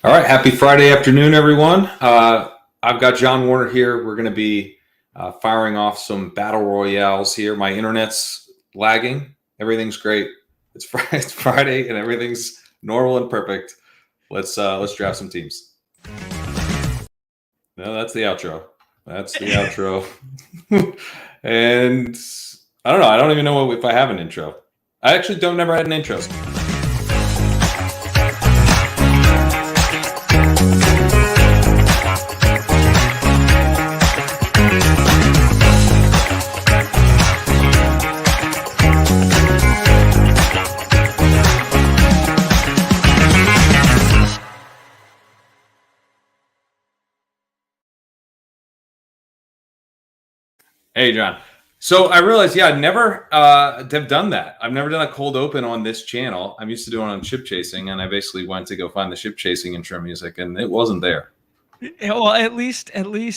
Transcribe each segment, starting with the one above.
All right, happy Friday afternoon, everyone. I've got John Warner here. We're going to be firing off some battle royales here. My internet's lagging. Everything's great. It's Friday, and everything's normal and perfect. Let's draft some teams. No, that's the outro. That's the outro. And I don't know. I don't even know if I have an intro. I actually don't never had an intro. Hey, John. So I realized, I've never have done that. I've never done a cold open on this channel. I'm used to doing it on ship chasing, and I basically went to go find the ship chasing intro music, and it wasn't there. Well, at least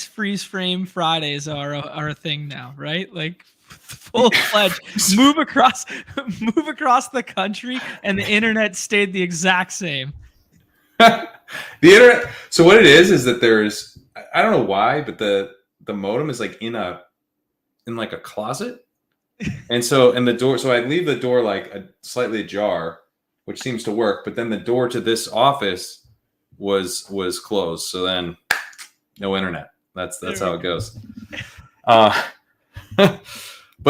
freeze frame Fridays are a thing now, right? Like full fledged move across the country, and the internet stayed the exact same. The internet. So what it is that there's, I don't know why, but the modem is like in like a closet, and the door. So I leave the door like slightly ajar, which seems to work. But then the door to this office was closed. So then no internet. That's how it goes. But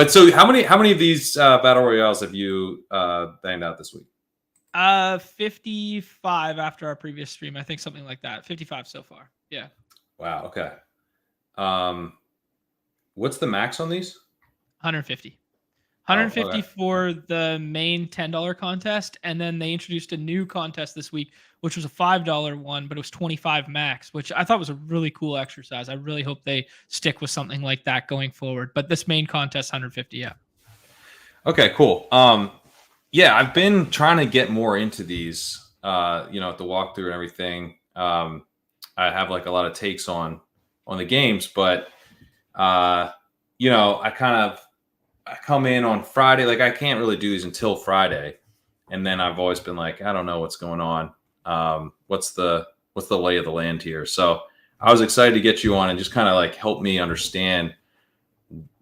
so how many of these battle royales have you banged out this week? 55 after our previous stream. I think something like that. 55 so far. Yeah. Wow. Okay. What's the max on these? 150. 150 okay. for the main $10 contest, and then they introduced a new contest this week, which was a $5 one, but it was 25 max, which I thought was a really cool exercise. I really hope they stick with something like that going forward. But this main contest, 150, yeah. Okay, cool. Yeah, I've been trying to get more into these, at the walkthrough and everything. I have like a lot of takes on the games, but I come in on Friday. Like I can't really do these until Friday. And then I've always been like, I don't know what's going on. What's the lay of the land here? So I was excited to get you on and just kind of like help me understand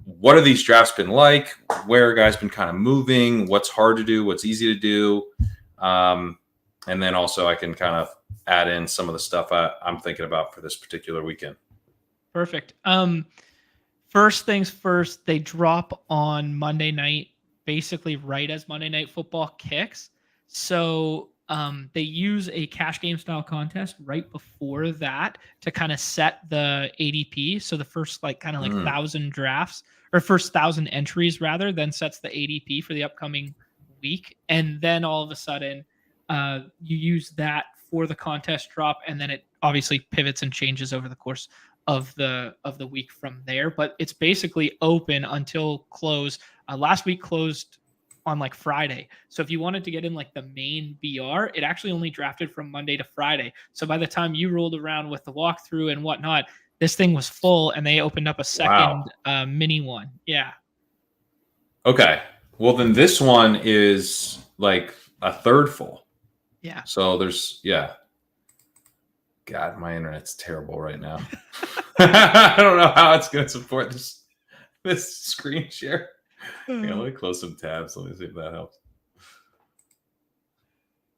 what are these drafts been like, where a guy's been kind of moving, what's hard to do, what's easy to do. And then also I can kind of add in some of the stuff I'm thinking about for this particular weekend. Perfect. First things first, they drop on Monday night, basically right as Monday Night Football kicks. So they use a cash game style contest right before that to kind of set the ADP. So the first 1,000 drafts, or first 1,000 entries rather, then sets the ADP for the upcoming week. And then all of a sudden you use that for the contest drop, and then it obviously pivots and changes over the course of the week from there. But it's basically open until close. Last week closed on like Friday. So if you wanted to get in like the main BR, it actually only drafted from Monday to Friday. So by the time you rolled around with the walkthrough and whatnot, this thing was full, and they opened up a second mini one. Yeah. Okay. Well, then this one is like a third full. Yeah. So there's, God, my internet's terrible right now. I don't know how it's going to support this screen share. Let me close some tabs. Let me see if that helps.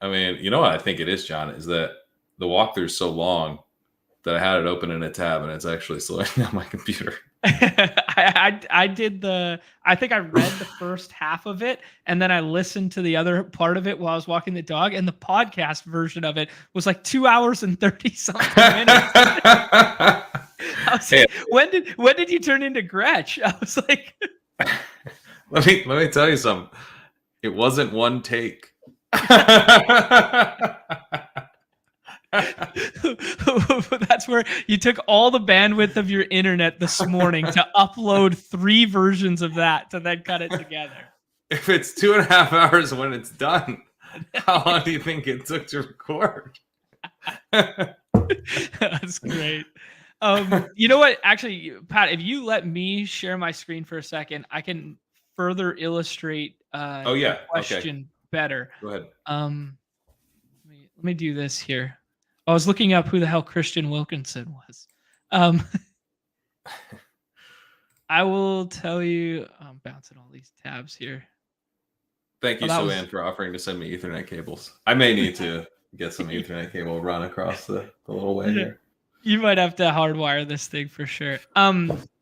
I mean, you know what I think it is, John, is that the walkthrough is so long that I had it open in a tab, and it's actually slowing down my computer. I think I read the first half of it, and then I listened to the other part of it while I was walking the dog, and the podcast version of it was like 2 hours and 30 something minutes. I was like, when did you turn into Gretsch? I was like, let me tell you something. It wasn't one take. That's where you took all the bandwidth of your internet this morning to upload 3 versions of that to then cut it together. If it's 2.5 hours when it's done, how long do you think it took to record? That's great. You know what? Actually, Pat, if you let me share my screen for a second, I can further illustrate the question better. Go ahead. Let me do this here. I was looking up who the hell Christian Wilkinson was. Um, I will tell you. I'm bouncing all these tabs here. Thank you, Oh, that was Suan, for offering to send me Ethernet cables. I may need to get some Ethernet cable run across the little way here. You might have to hardwire this thing for sure.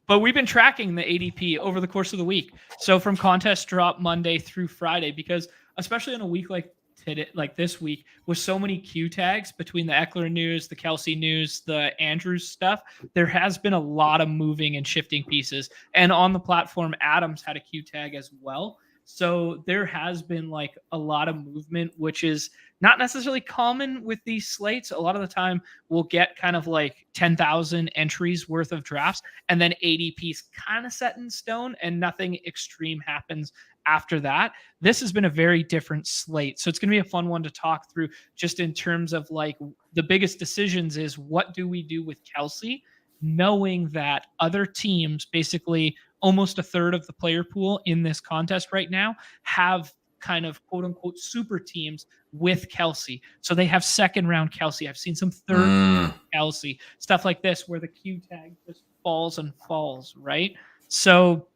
But we've been tracking the ADP over the course of the week. So from contest drop Monday through Friday, because especially on a week like today, like this week, with so many Q tags between the Eckler news, the Kelsey news, the Andrews stuff, there has been a lot of moving and shifting pieces. And on the platform, Adams had a Q tag as well. So there has been like a lot of movement, which is not necessarily common with these slates. A lot of the time we'll get kind of like 10,000 entries worth of drafts, and then ADP's kind of set in stone and nothing extreme happens after that. This has been a very different slate. So it's going to be a fun one to talk through just in terms of like the biggest decisions is what do we do with Kelsey, knowing that other teams, basically almost a third of the player pool in this contest right now, have kind of quote unquote super teams with Kelsey. So they have second round Kelsey. I've seen some third Kelsey, stuff like this where the Q tag just falls and falls, right? So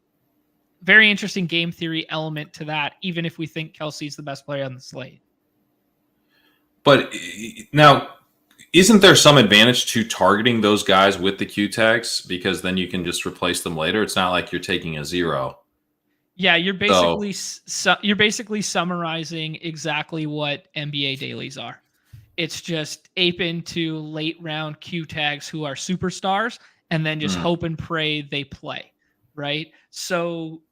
very interesting game theory element to that, even if we think Kelsey's the best player on the slate. But now, isn't there some advantage to targeting those guys with the Q tags? Because then you can just replace them later. It's not like you're taking a zero. Yeah, you're basically summarizing exactly what NBA dailies are. It's just ape into late round Q tags who are superstars, and then just hope and pray they play, right? So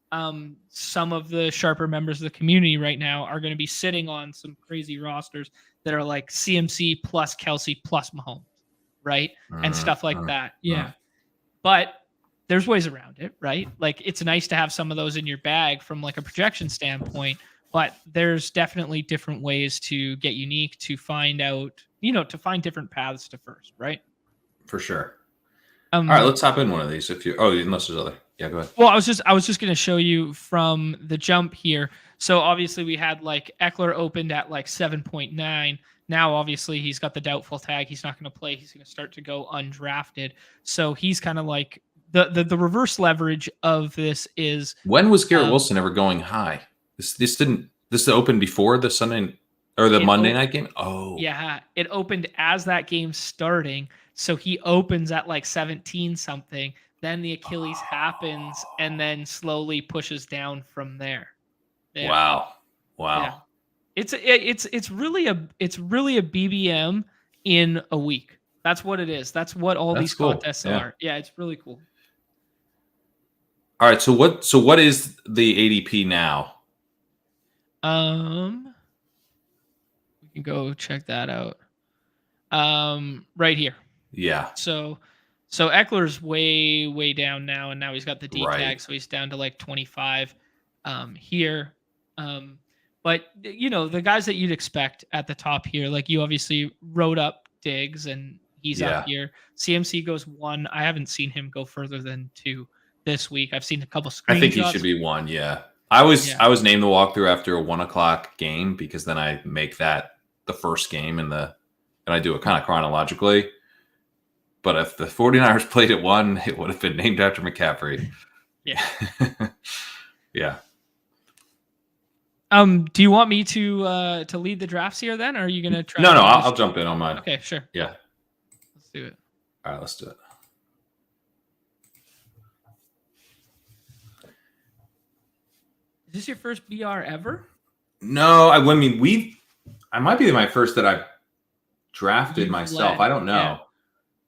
some of the sharper members of the community right now are going to be sitting on some crazy rosters that are like CMC plus Kelsey plus Mahomes, right? And stuff like that. Yeah. But there's ways around it, right? Like it's nice to have some of those in your bag from like a projection standpoint, but there's definitely different ways to get unique, to find out, to find different paths to first, right? For sure. All right, let's hop in one of these. Unless there's other. Yeah, go ahead. Well, I was just going to show you from the jump here. So obviously we had like Eckler opened at like 7.9. Now obviously he's got the doubtful tag. He's not going to play. He's going to start to go undrafted. So he's kind of like the reverse leverage of this is, when was Garrett Wilson ever going high? This opened before the Sunday or the Monday night game? Oh. Yeah, it opened as that game starting. So he opens at like 17 something. Then the Achilles happens and then slowly pushes down from there. Yeah. Wow. Yeah. It's really a BBM in a week. That's what it is. That's what all these contests are. Yeah, it's really cool. All right, so what is the ADP now? We can go check that out. Right here. Yeah. So Eckler's way down now, and now he's got the D tag, so he's down to like 25 here. But the guys that you'd expect at the top here, like you obviously wrote up Diggs, and he's up here. CMC goes 1. I haven't seen him go further than 2 this week. I've seen a couple screenshots. I think he should be 1. Yeah. I was named the walkthrough after a 1:00 game because then I make that the first game and I do it kind of chronologically. But if the 49ers played at 1, it would have been named after McCaffrey. Yeah. Yeah. Do you want me to lead the drafts here then? Or are you going to try? No, I'll jump in on mine. Okay, sure. Yeah. Let's do it. All right, let's do it. Is this your first BR ever? No, I mean, I might be my first that I've drafted myself. I don't know.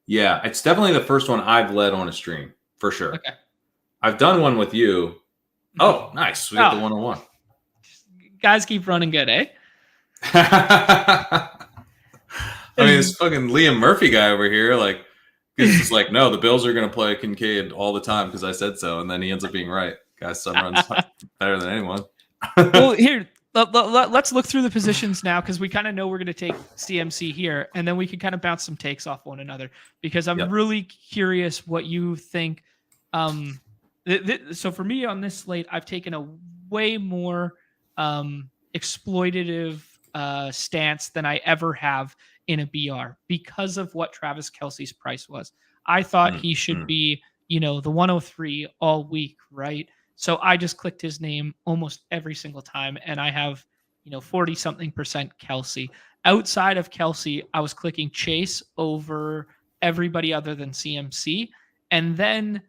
Yeah, it's definitely the first one I've led on a stream, for sure. Okay. I've done one with you. Oh, nice. We got the 101. Guys keep running good, eh? I mean, this fucking Liam Murphy guy over here, like, he's just like, no, the Bills are going to play Kincaid all the time because I said so. And then he ends up being right. Guy's son runs better than anyone. Well, here, let's look through the positions now because we kind of know we're going to take CMC here. And then we can kind of bounce some takes off one another because I'm really curious what you think. So for me on this slate, I've taken a way more exploitative stance than I ever have in a BR because of what Travis Kelce's price was. I thought he should be, the 103 all week, right? So I just clicked his name almost every single time, and I have, 40 something percent Kelce. Outside of Kelce, I was clicking Chase over everybody other than CMC. And then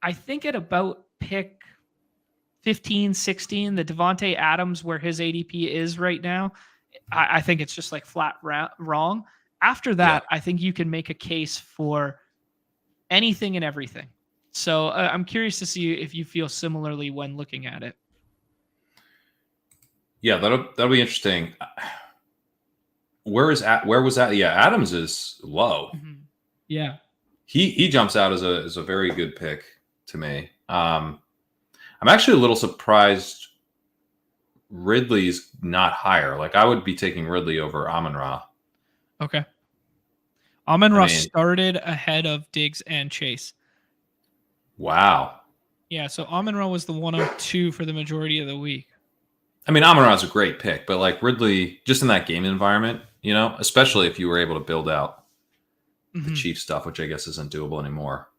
I think at about pick 15, 16, the Devontae Adams, where his ADP is right now, I think it's just like flat wrong. After that, I think you can make a case for anything and everything. So I'm curious to see if you feel similarly when looking at it. Yeah, that'll be interesting. Where was that? Yeah, Adams is low. Mm-hmm. Yeah, he jumps out as a very good pick to me. I'm actually a little surprised Ridley's not higher. Like I would be taking Ridley over Amon-Ra. Okay. Amon-Ra started ahead of Diggs and Chase. Wow. Yeah, so Amon-Ra was the 102 for the majority of the week. I mean, Amon-Ra's a great pick, but like Ridley, just in that game environment, especially if you were able to build out the Chiefs stuff, which I guess isn't doable anymore.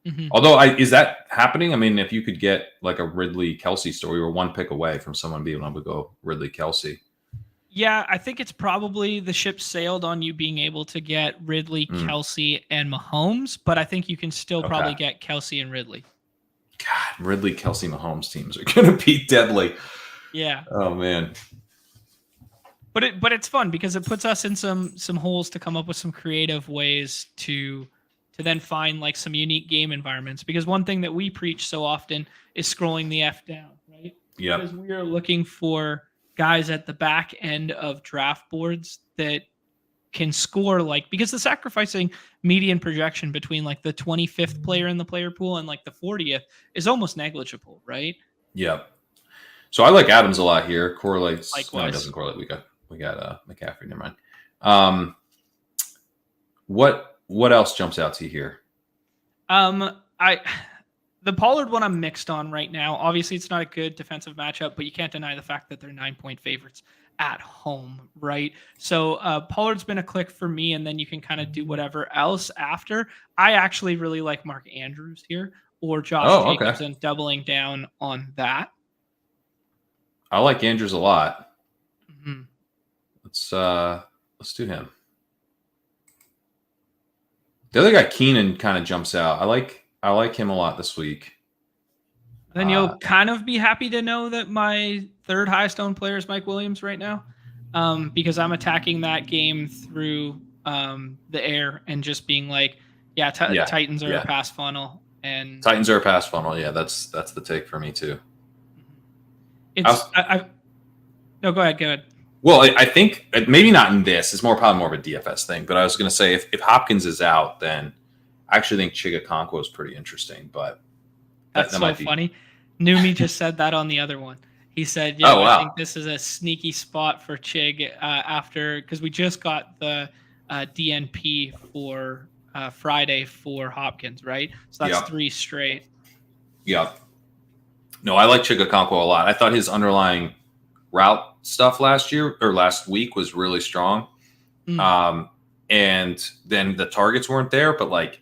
Mm-hmm. Although, is that happening? I mean, if you could get like a Ridley Kelce story, we were one pick away from someone being able to go Ridley Kelce. Yeah, I think it's probably the ship sailed on you being able to get Ridley, Kelce, and Mahomes, but I think you can still probably get Kelce and Ridley. God, Ridley, Kelce, Mahomes teams are going to be deadly. Yeah. Oh man. But it's fun because it puts us in some holes to come up with some creative ways to then find like some unique game environments. Because one thing that we preach so often is scrolling the F down, right? Yeah. Because we are looking for guys at the back end of draft boards that can score because the sacrificing median projection between like the 25th player in the player pool and like the 40th is almost negligible, right? Yeah. So I like Adams a lot here. Correlates. Likewise. No, it doesn't correlate. We got McCaffrey. Never mind. What else jumps out to you here? The Pollard one I'm mixed on right now. Obviously, it's not a good defensive matchup, but you can't deny the fact that they're 9-point favorites at home, right? So Pollard's been a click for me, and then you can kind of do whatever else after. I actually really like Mark Andrews here or Josh Jacobs and doubling down on that. I like Andrews a lot. Mm-hmm. Let's do him. The other guy, Keenan, kind of jumps out. I like him a lot this week. Then you'll kind of be happy to know that my third highest owned player is Mike Williams right now, because I'm attacking that game through the air and just being like, Titans are a pass funnel, and Titans are a pass funnel. Yeah, that's the take for me too. No, go ahead. Well, I think maybe not in this. It's probably more of a DFS thing. But I was going to say if Hopkins is out, then I actually think Chigakonkwo is pretty interesting. But that's so funny. Numi just said that on the other one. He said, I think this is a sneaky spot for Chig after because we just got the DNP for Friday for Hopkins, right? So that's 3 straight. Yeah. No, I like Chigakonkwo a lot. I thought his underlying route stuff last week was really strong. And then the targets weren't there, but like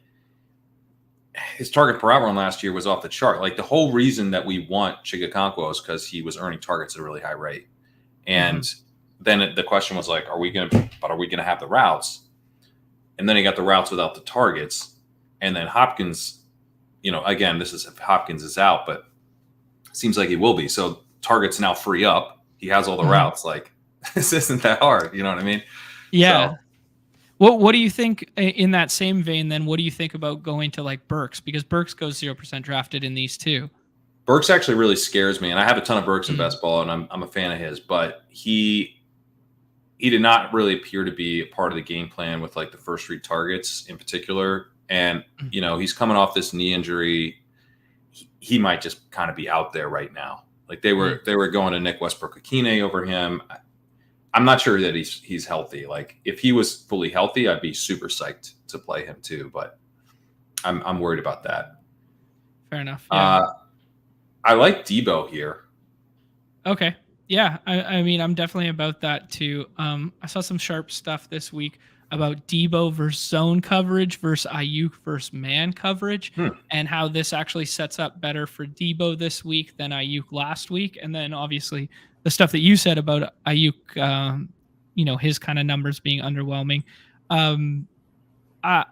his target per route run last year was off the chart. Like the whole reason that we want Chigakonkwo is because he was earning targets at a really high rate. And then the question was like, are we going to have the routes? And then he got the routes without the targets. And then Hopkins, again, this is if Hopkins is out, but it seems like he will be. So targets now free up. He has all the routes. Like this isn't that hard. You know what I mean? Yeah. So, what do you think in that same vein? Then what do you think about going to like Burks? Because Burks goes 0% drafted in these too. Burks actually really scares me, and I have a ton of Burks in best ball, and I'm a fan of his. But he did not really appear to be a part of the game plan with like the first read targets in particular. And he's coming off this knee injury. He might just kind of be out there right now. Like they were going to Nick Westbrook-Akine over him. I'm not sure that he's healthy. Like if he was fully healthy, I'd be super psyched to play him too. But I'm worried about that. Fair enough. Yeah. I like Debo here. Okay. Yeah, I mean, I'm definitely about that too. I saw some sharp stuff this week about Debo versus zone coverage versus Ayuk versus man coverage, Hmm. and how this actually sets up better for Debo this week than Ayuk last week. And then obviously the stuff that you said about Ayuk, his kind of numbers being underwhelming. Um, uh,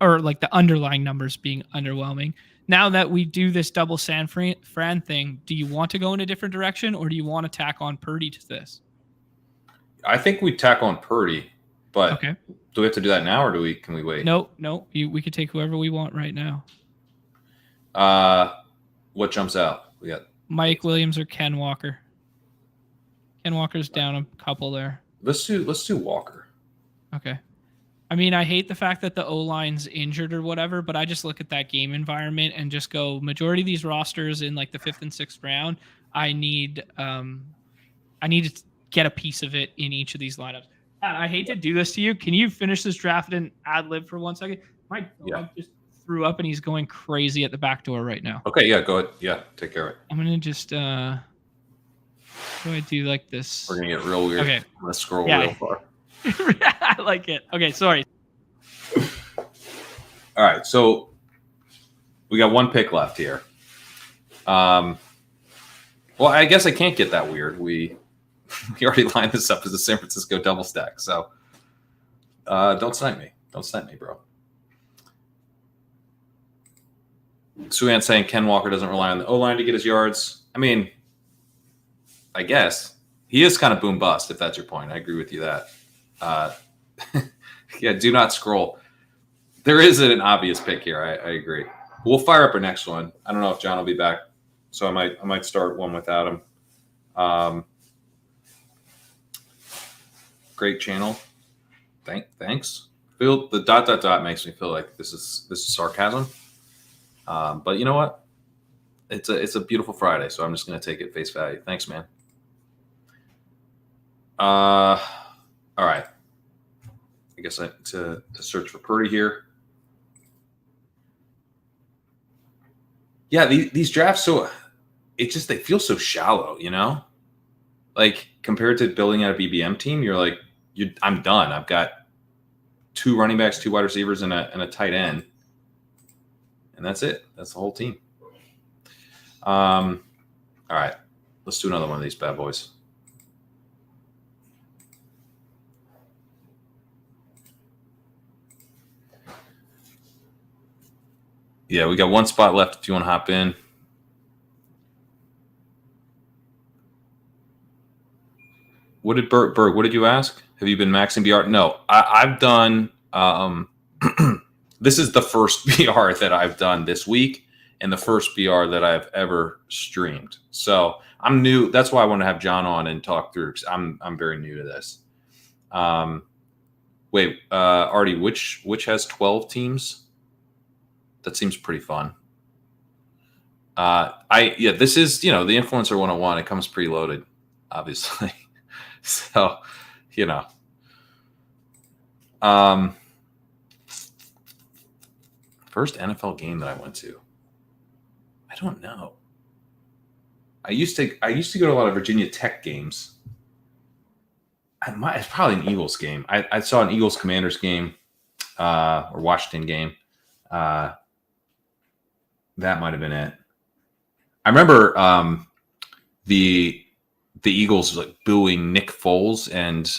or like the underlying numbers being underwhelming. Now that we do this double San Fran thing, do you want to go in a different direction or do you want to tack on Purdy to this? I think we tack on Purdy, but Okay. do we have to do that now, or can we wait? No. We could take whoever we want right now. What jumps out? We got Mike Williams or Ken Walker. Ken Walker's down a couple there. Let's do Walker. Okay. I mean, I hate the fact that the O line's injured or whatever, but I just look at that game environment and just go, majority of these rosters in like the 5th and 6th round, I need to get a piece of it in each of these lineups. I hate to do this to you. Can you finish this draft and ad lib for 1 second? My dog just threw up and he's going crazy at the back door right now. Okay, yeah, go ahead. Yeah, take care of it. I'm gonna just how do I do like this? We're gonna get real weird. Okay. I'm gonna scroll real far. I like it. Okay, sorry. All right, so we got 1 pick left here. Well, I guess I can't get that weird. We already lined this up as a San Francisco double stack, so don't snipe me. Don't snipe me, bro. Suyan saying Ken Walker doesn't rely on the O-line to get his yards. I mean, I guess he is kind of boom bust, if that's your point. I agree with you that. Yeah, do not scroll. There is an obvious pick here. I agree. We'll fire up our next one. I don't know if John will be back, so I might start one without him. Great channel. Thanks. Feel the ... makes me feel like this is sarcasm. But you know what? It's a beautiful Friday, so I'm just gonna take it face value. Thanks, man. All right. I guess I to search for Purdy here. Yeah, these drafts, so they feel so shallow, you know? Like compared to building out a BBM team, you're like, I'm done. I've got 2 running backs, 2 wide receivers, and a tight end. And that's it. That's the whole team. All right. Let's do another one of these bad boys. Yeah, we got 1 spot left if you want to hop in. What did Berg, what did you ask? Have you been maxing BR? No, I've done this is the first BR that I've done this week and the first BR that I've ever streamed. So I'm new. That's why I want to have John on and talk through, because I'm very new to this. Wait, Artie, which has 12 teams? That seems pretty fun. This is, the Influencer 101. It comes preloaded, obviously. So, first NFL game that I went to, I don't know. I used to go to a lot of Virginia Tech games. It's probably an Eagles game. I saw an Eagles Commanders game, or Washington game. That might have been it. I remember the Eagles like booing Nick Foles and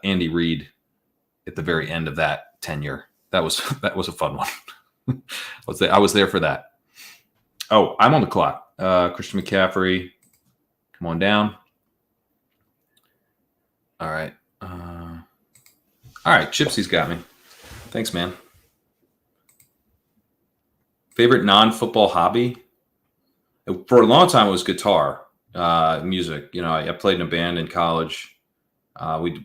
Andy Reid at the very end of that tenure. That was a fun one. I was there for that. Oh, I'm on the clock. Christian McCaffrey, come on down. All right. All right, Chipsy's got me. Thanks, man. Favorite non-football hobby? For a long time, it was guitar, music. I played in a band in college.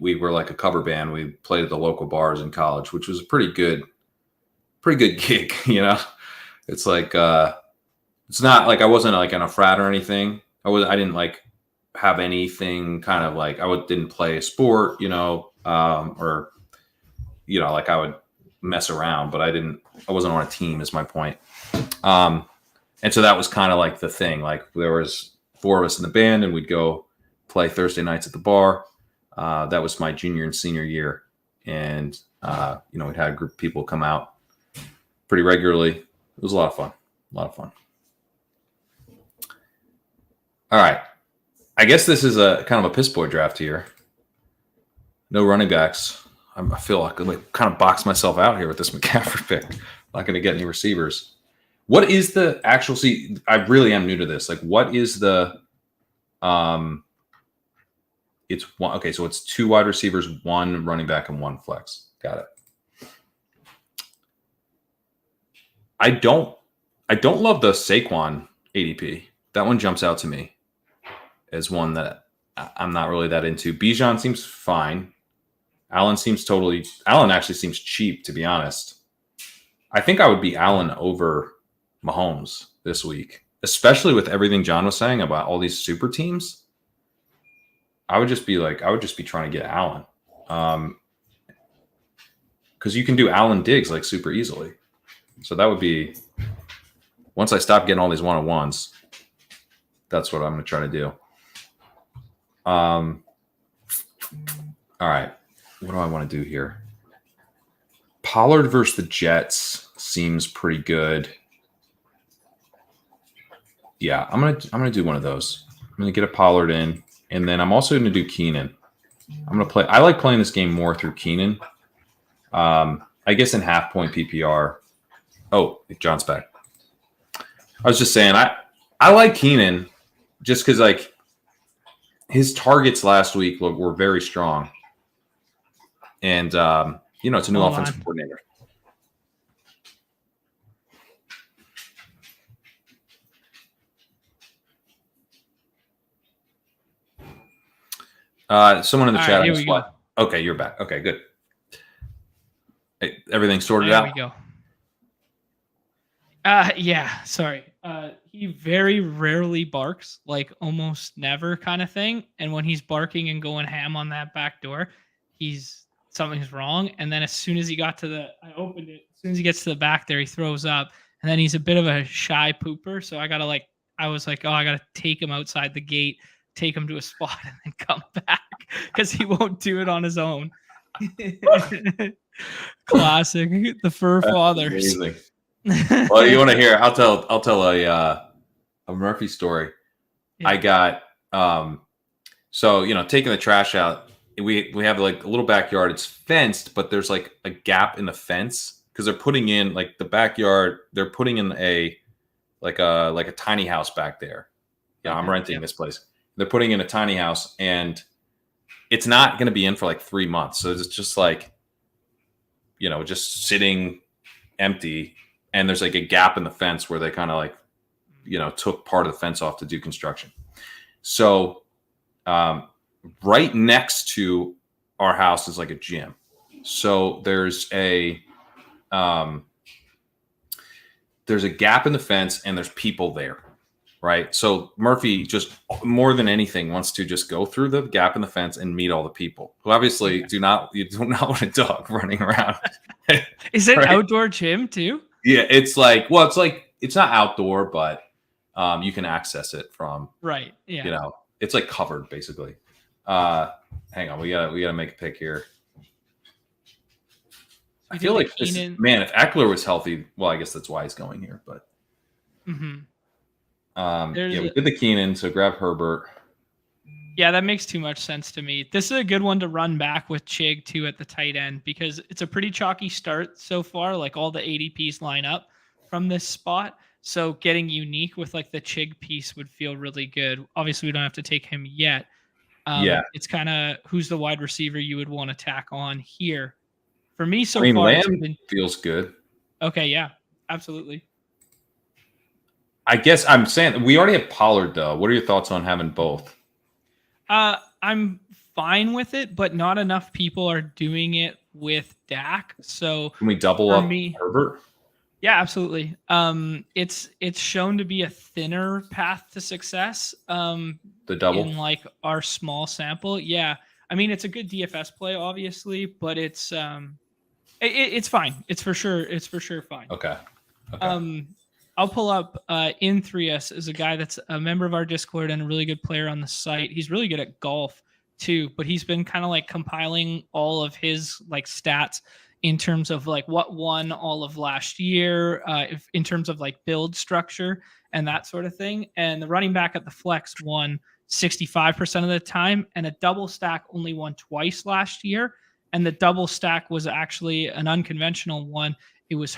We were like a cover band. We played at the local bars in college, which was a pretty good gig. It's like it's not like I wasn't like in a frat or anything. I didn't like have anything kind of like didn't play a sport, or like I would mess around, but I wasn't on a team is my point. And so that was kind of like the thing. Like there was 4 of us in the band, and we'd go play Thursday nights at the bar. That was my junior and senior year. And, we'd had a group of people come out pretty regularly. It was a lot of fun. All right. I guess this is a kind of a piss boy draft here. No running backs. I feel like I kind of boxed myself out here with this McCaffrey pick. Not going to get any receivers. What is the actual? See, I really am new to this. Like, what is the? It's one. Okay, so it's 2 wide receivers, 1 running back, and 1 flex. Got it. I don't love the Saquon ADP. That one jumps out to me as one that I'm not really that into. Bijan seems fine. Allen actually seems cheap, to be honest. I think I would be Allen over Mahomes this week, especially with everything John was saying about all these super teams. I would just be trying to get Allen. Because you can do Allen Diggs like super easily. So that would be, once I stop getting all these one-on-ones, that's what I'm going to try to do. All right. What do I want to do here? Pollard versus the Jets seems pretty good. Yeah, I'm gonna do one of those. I'm gonna get a Pollard in, and then I'm also gonna do Keenan. I like playing this game more through Keenan. I guess in half point PPR. Oh, John's back. I was just saying I like Keenan just because like his targets last week were very strong. And, it's a new offensive coordinator. Someone in the chat. Here we go. Okay, you're back. Okay, good. Hey, everything sorted out? There we go. Yeah, sorry. He very rarely barks, like almost never kind of thing. And when he's barking and going ham on that back door, something's wrong. And then as soon as he got I opened it, as soon as he gets to the back there, he throws up. And then he's a bit of a shy pooper. So I was like, I got to take him outside the gate, take him to a spot and then come back because he won't do it on his own. Classic. The fur fathers. Amazing. Well, you want to hear? I'll tell a Murphy story. Yeah. I got taking the trash out. We have like a little backyard. It's fenced, but there's like a gap in the fence because they're putting in like the backyard. They're putting in a tiny house back there. Yeah, okay, I'm renting this place. They're putting in a tiny house, and it's not going to be in for like 3 months. So it's just like, just sitting empty. And there's like a gap in the fence where they kind of like, took part of the fence off to do construction. So right next to our house is like a gym. So there's a gap in the fence and there's people there, right? So Murphy just more than anything wants to just go through the gap in the fence and meet all the people who obviously you do not want a dog running around. Is it right? Outdoor gym too? Yeah, it's not outdoor, but you can access it from right. Yeah, it's like covered basically. Hang on, we gotta make a pick here. I feel like if Eckler was healthy, well, I guess that's why he's going here. But we did the Keenan, so grab Herbert. Yeah, that makes too much sense to me. This is a good one to run back with Chig too at the tight end because it's a pretty chalky start so far. Like all the ADPs line up from this spot. So getting unique with like the Chig piece would feel really good. Obviously, we don't have to take him yet. It's kind of who's the wide receiver you would want to tack on here. For me, far, Lamb feels good. Okay, yeah, absolutely. I guess I'm saying we already have Pollard though. What are your thoughts on having both? I'm fine with it, but not enough people are doing it with Dak. So can we double up Herbert? Yeah, absolutely. It's shown to be a thinner path to success. The double in like our small sample. Yeah, I mean it's a good DFS play, obviously, but it's fine. It's for sure fine. Okay. I'll pull up In3S is a guy that's a member of our Discord and a really good player on the site. He's really good at golf too, but he's been kind of like compiling all of his like stats in terms of like what won all of last year, if, in terms of like build structure and that sort of thing. And the running back at the flex won 65% of the time, and a double stack only won twice last year. And the double stack was actually an unconventional one. It was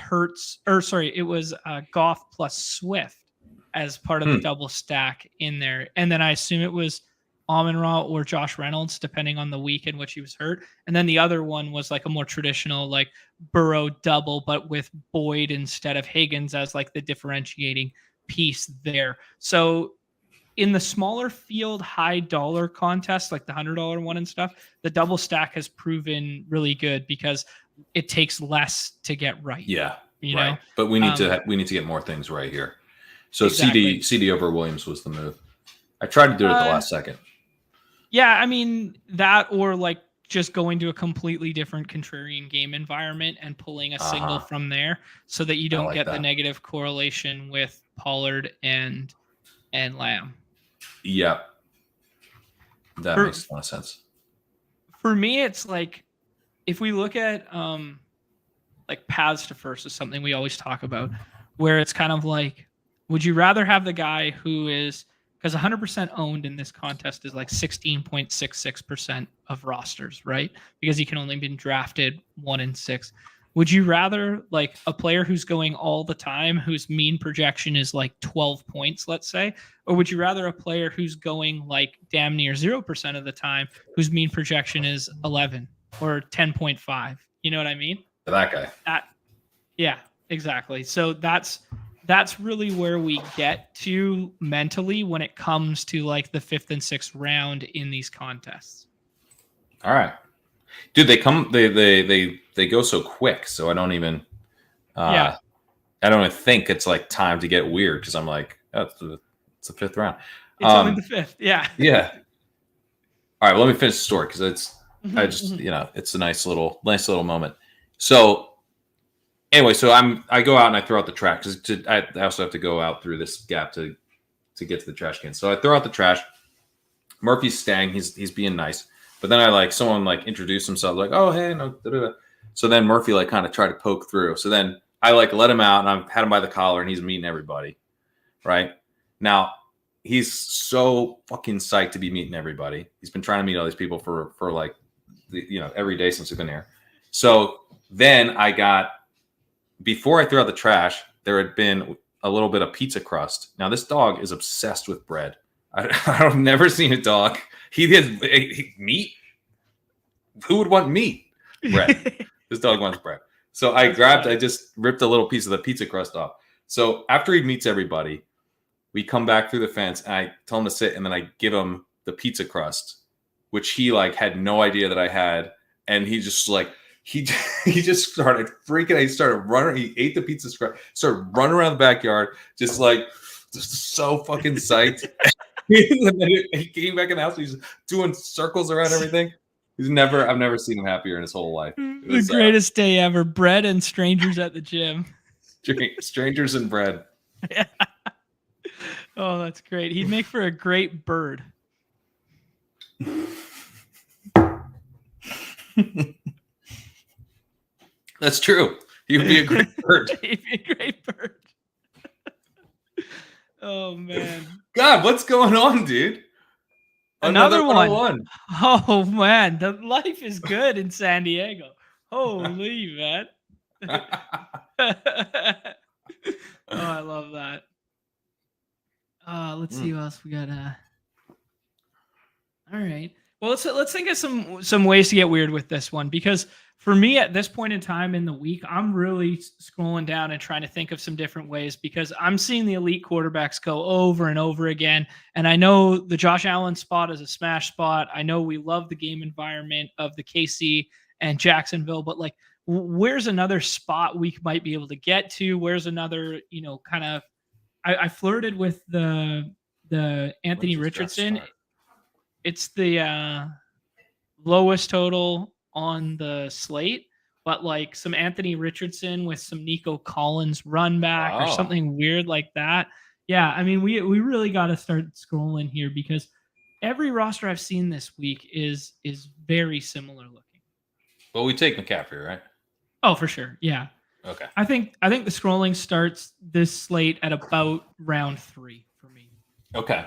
Goff plus Swift as part of the double stack in there. And then I assume it was Amon-Ra or Josh Reynolds, depending on the week in which he was hurt. And then the other one was like a more traditional, like Burrow double, but with Boyd instead of Higgins as like the differentiating piece there. So in the smaller field, high dollar contests, like the $100 one and stuff, the double stack has proven really good because it takes less to get right. Yeah, you right. know. But we need to get more things right here. So Exactly. CD over Williams was the move. I tried to do it at the last second. Yeah, I mean that, or like just going to a completely different contrarian game environment and pulling a single from there, so that you don't get the negative correlation with Pollard and Lamb. Yep. That makes a lot of sense. For me, it's like if we look at like paths to first is something we always talk about, where it's kind of like, would you rather have the guy who is, because 100% owned in this contest is like 16.66% of rosters, right? Because he can only be drafted 1 in 6. Would you rather like a player who's going all the time, whose mean projection is like 12 points, let's say, or would you rather a player who's going like damn near 0% of the time, whose mean projection is 11 or 10.5? You know what I mean? That guy. Yeah, exactly. So that's really where we get to mentally when it comes to like the 5th and 6th round in these contests. All right. Dude, they go so quick, so I don't even I don't even think it's like time to get weird, because I'm like, oh, it's the 5th round. It's only the 5th. Yeah. Yeah. All right, well, let me finish the story, because it's a nice little moment. So anyway, so I go out and I throw out the trash, because I also have to go out through this gap to get to the trash can. So I throw out the trash. Murphy's staying. He's being nice. But then someone introduced himself, like, oh, hey, no. Da-da-da. So then Murphy kind of tried to poke through. So then I let him out, and I've had him by the collar, and he's meeting everybody. Right now, he's so fucking psyched to be meeting everybody. He's been trying to meet all these people for every day since we've been here. So then before I threw out the trash, there had been a little bit of pizza crust. Now this dog is obsessed with bread. I've never seen a dog. He did meat. Who would want meat? Bread. This dog wants bread. So I just ripped a little piece of the pizza crust off. So after he meets everybody, we come back through the fence, and I tell him to sit, and then I give him the pizza crust, which he had no idea that I had. And he just he just started freaking out. He started running. He ate the pizza crust, started running around the backyard, just so fucking psyched. And then he came back in the house. He's doing circles around everything. I've never seen him happier in his whole life. The greatest day ever. Bread and strangers at the gym. Strangers and bread. Yeah. Oh, that's great. He'd make for a great bird. That's true. He would be a great bird. He'd be a great bird. Oh, man. God, what's going on, dude? Another one. Oh, man. The life is good in San Diego. Holy, man. Oh, I love that. Let's see what else we got. All right. Well, let's think of some ways to get weird with this one, because for me at this point in time in the week, I'm really scrolling down and trying to think of some different ways, because I'm seeing the elite quarterbacks go over and over again. And I know the Josh Allen spot is a smash spot. I know we love the game environment of the KC and Jacksonville, but where's another spot we might be able to get to? Where's another, kind of, I flirted with the Anthony Richardson. It's the lowest total on the slate, but like some Anthony Richardson with some Nico Collins run back or something weird like that. Yeah, I mean, we really got to start scrolling here because every roster I've seen this week is very similar looking. Well, we take McCaffrey, right? Oh, for sure. Yeah. Okay. I think the scrolling starts this slate at about round 3 for me. Okay.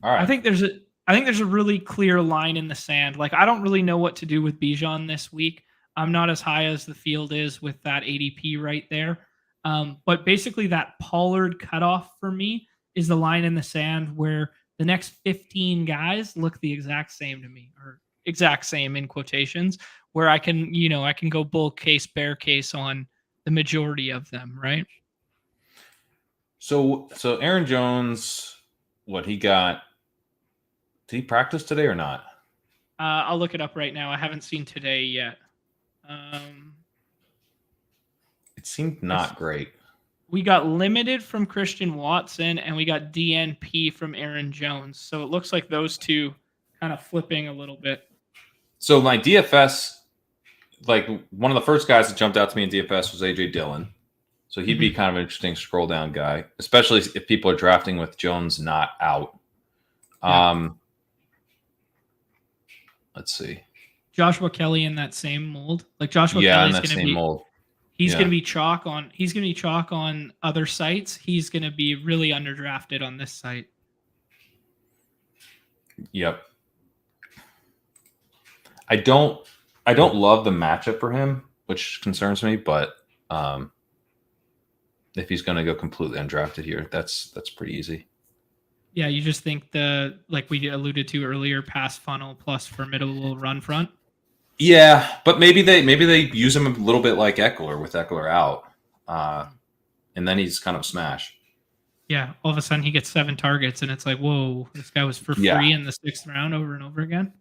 All right. I think there's a really clear line in the sand. Like I don't really know what to do with Bijan this week. I'm not as high as the field is with that ADP right there. But basically that Pollard cutoff for me is the line in the sand where the next 15 guys look the exact same to me, or exact same in quotations, where I can go bull case, bear case on the majority of them, right? So Aaron Jones, what he got? Did he practice today or not? I'll look it up right now. I haven't seen today yet. It seemed not great. We got limited from Christian Watson and we got DNP from Aaron Jones. So it looks like those two kind of flipping a little bit. So my DFS, like one of the first guys that jumped out to me in DFS was AJ Dillon. So he'd be kind of an interesting scroll down guy, especially if people are drafting with Jones not out. Yeah. Let's see. Joshua Kelly in that same mold. Like Joshua Kelly's going to be mold. He's going to be chalk on other sites. He's going to be really underdrafted on this site. Yep. I don't love the matchup for him, which concerns me, but if he's going to go completely undrafted here, that's pretty easy. Yeah, you just think like we alluded to earlier, pass funnel plus formidable run front. Yeah, but maybe they use him a little bit like Eckler with Eckler out, and then he's kind of smash. Yeah, all of a sudden he gets 7 targets, and it's like, whoa, this guy was for free in the 6th round over and over again.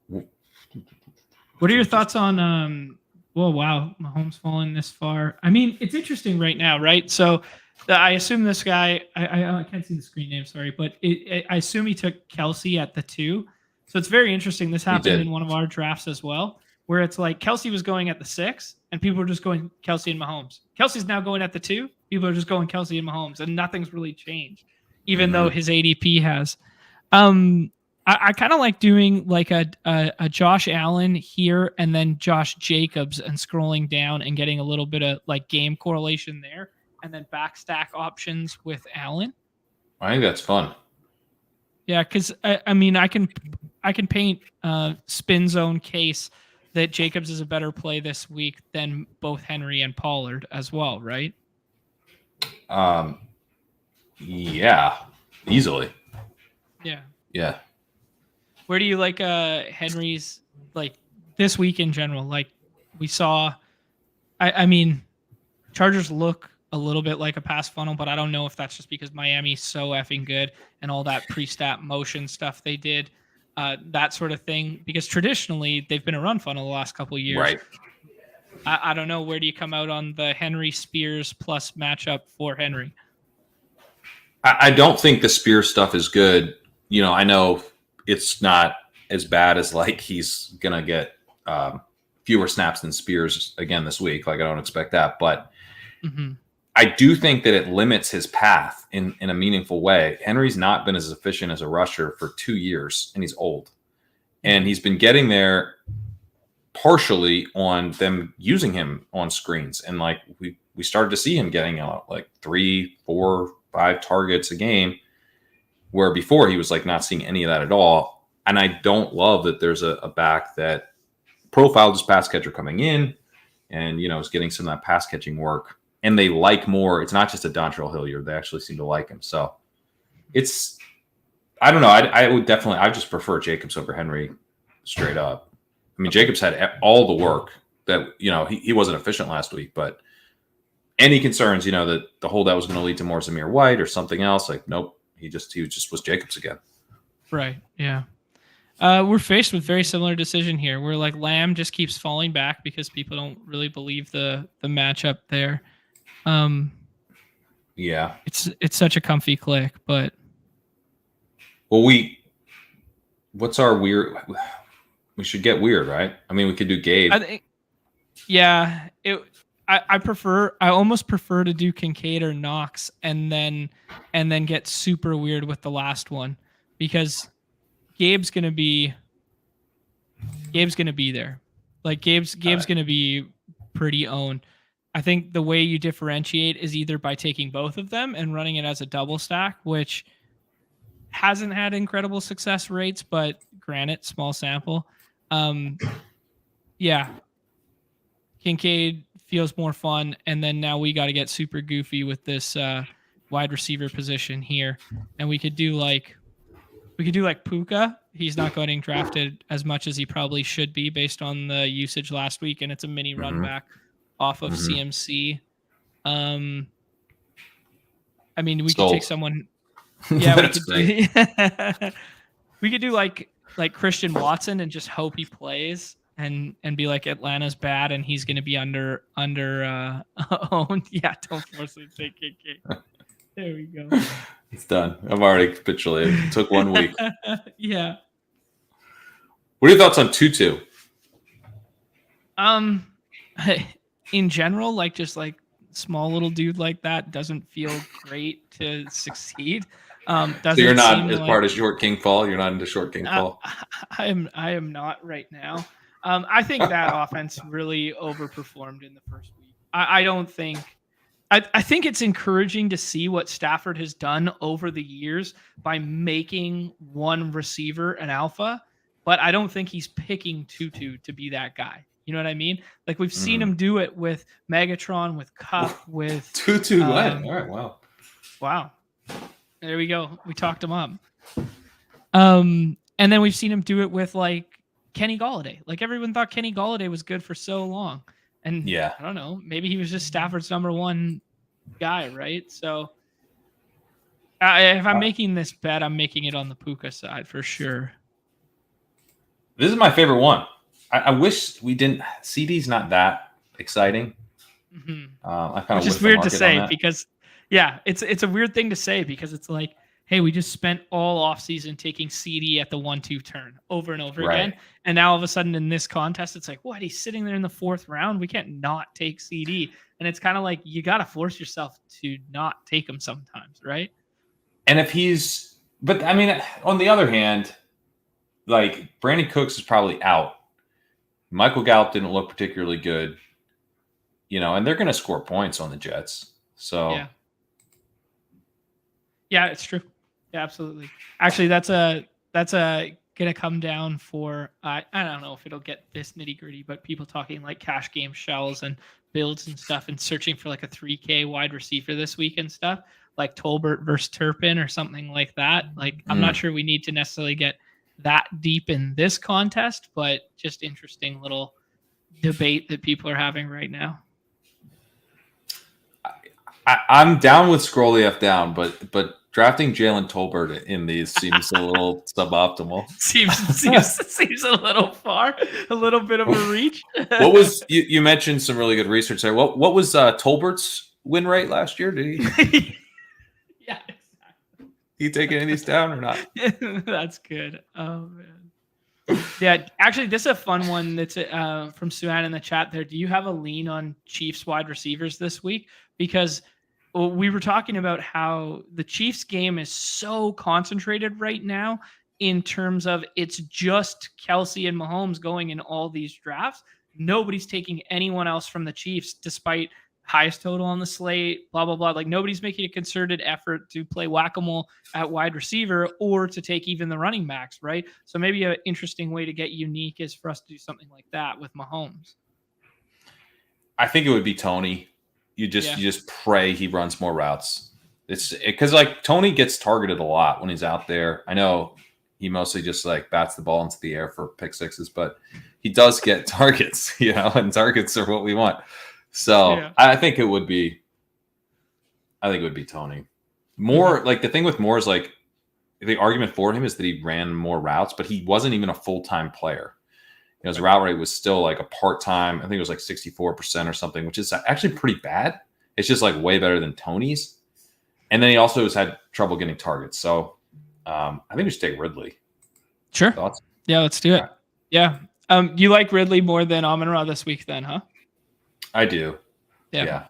What are your thoughts on? Well, wow, Mahomes falling this far. I mean, it's interesting right now, right? So I assume this guy, I can't see the screen name, sorry, but I assume he took Kelsey at the 2. So it's very interesting. This happened in one of our drafts as well, where it's like Kelsey was going at the 6, and people were just going Kelsey and Mahomes. Kelsey's now going at the 2. People are just going Kelsey and Mahomes, and nothing's really changed, even though his ADP has. I kind of like doing like a Josh Allen here and then Josh Jacobs and scrolling down and getting a little bit of like game correlation there, and then backstack options with Allen. I think that's fun. Yeah, because I mean, I can paint spin zone case that Jacobs is a better play this week than both Henry and Pollard as well, right? Yeah, easily. Yeah. Where do you like Henry's, like this week in general? Like we saw, I mean, Chargers look a little bit like a pass funnel, but I don't know if that's just because Miami's so effing good and all that pre-stat motion stuff they did, that sort of thing. Because traditionally they've been a run funnel the last couple of years. Right. I don't know. Where do you come out on the Henry Spears plus matchup for Henry? I don't think the Spears stuff is good. You know, I know it's not as bad as like he's going to get fewer snaps than Spears again this week. Like I don't expect that, but I do think that it limits his path in a meaningful way. Henry's not been as efficient as a rusher for 2 years, and he's old. And he's been getting there partially on them using him on screens. And like we started to see him getting out like 3, 4, 5 targets a game, where before he was like not seeing any of that at all. And I don't love that there's a back that profiled as pass catcher coming in and, you know, is getting some of that pass catching work. And they like more. It's not just a Dontrell Hilliard. They actually seem to like him. So it's, I don't know. I just prefer Jacobs over Henry straight up. I mean, Jacobs had all the work that, you know, he wasn't efficient last week, but any concerns, you know, that the holdout was going to lead to more Zamir White or something else, like, nope, he just was Jacobs again. Right. Yeah. We're faced with very similar decision here. We're like Lamb just keeps falling back because people don't really believe the matchup there. Yeah. It's such a comfy click, but well, what's our weird, we should get weird, right? I mean, we could do Gabe. I think, yeah, I almost prefer to do Kincaid or Knox and then get super weird with the last one, because Gabe's gonna be there. Like Gabe's gonna be pretty owned. I think the way you differentiate is either by taking both of them and running it as a double stack, which hasn't had incredible success rates, but granted, small sample. Yeah, Kincaid feels more fun, and then now we got to get super goofy with this wide receiver position here, and we could do like Puka. He's not getting drafted as much as he probably should be based on the usage last week, and it's a mini run back off of CMC. I mean, we could take someone. Yeah, we could do like Christian Watson and just hope he plays. And be like, Atlanta's bad and he's going to be under owned. Yeah, don't force me to take KK. There we go. It's done. I've already capitulated. It took 1 week. Yeah. What are your thoughts on Tutu? In general, like just like small little dude like that doesn't feel great to succeed. So you're not as part of short king fall. You're not into short king fall. I am not right now. I think that offense really overperformed in the first week. I don't think. I think it's encouraging to see what Stafford has done over the years by making one receiver an alpha, but I don't think he's picking Tutu to be that guy. You know what I mean? Like we've seen him do it with Megatron, with Cup, with Tutu. All right, wow. There we go. We talked him up. And then we've seen him do it with like Kenny Golladay. Like everyone thought Kenny Golladay was good for so long. And I don't know, maybe he was just Stafford's number one guy, right? So if I'm making this bet, I'm making it on the Puka side for sure. This is my favorite one. I wish we didn't. CD's not that exciting. I kind of just weird to say because, it's a weird thing to say because it's like, hey, we just spent all offseason taking CD at the 1-2 turn over and over again. And now all of a sudden in this contest, it's like, what? He's sitting there in the 4th round. We can't not take CD. And it's kind of like you got to force yourself to not take him sometimes, right? And but I mean, on the other hand, like Brandon Cooks is probably out. Michael Gallup didn't look particularly good, and they're going to score points on the Jets. So, yeah, it's true. Yeah, absolutely. Actually, that's gonna come down for I don't know if it'll get this nitty gritty, but people talking like cash game shells and builds and stuff, and searching for like a 3K wide receiver this week and stuff, like Tolbert versus Turpin or something like that. Like I'm not sure we need to necessarily get that deep in this contest, but just interesting little debate that people are having right now. I'm down with Scroll EF down, but drafting Jalen Tolbert in these seems a little suboptimal. Seems a little far, a little bit of a reach. What was you mentioned some really good research there? What was Tolbert's win rate last year? Did he? Yeah, exactly. You taking any of these down or not? That's good. Oh man. Yeah, actually, this is a fun one. That's from Suan in the chat there. Do you have a lean on Chiefs wide receivers this week? Because we were talking about how the Chiefs game is so concentrated right now in terms of it's just Kelsey and Mahomes going in all these drafts. Nobody's taking anyone else from the Chiefs, despite highest total on the slate, blah, blah, blah. Like nobody's making a concerted effort to play whack-a-mole at wide receiver or to take even the running backs, right? So maybe an interesting way to get unique is for us to do something like that with Mahomes. I think it would be Tony. You just pray he runs more routes. It's because like Tony gets targeted a lot when he's out there. I know he mostly just like bats the ball into the air for pick sixes, but he does get targets, and targets are what we want. So I think it would be Tony. More like the thing with Moore is like the argument for him is that he ran more routes, but he wasn't even a full-time player. His route rate was still like a part-time. I think it was like 64% or something, which is actually pretty bad. It's just like way better than Tony's. And then he also has had trouble getting targets. So I think we should take Ridley. Sure. Thoughts? Yeah, let's do it. Yeah. You like Ridley more than Amon-Ra this week then, huh? I do. Yeah. Yeah.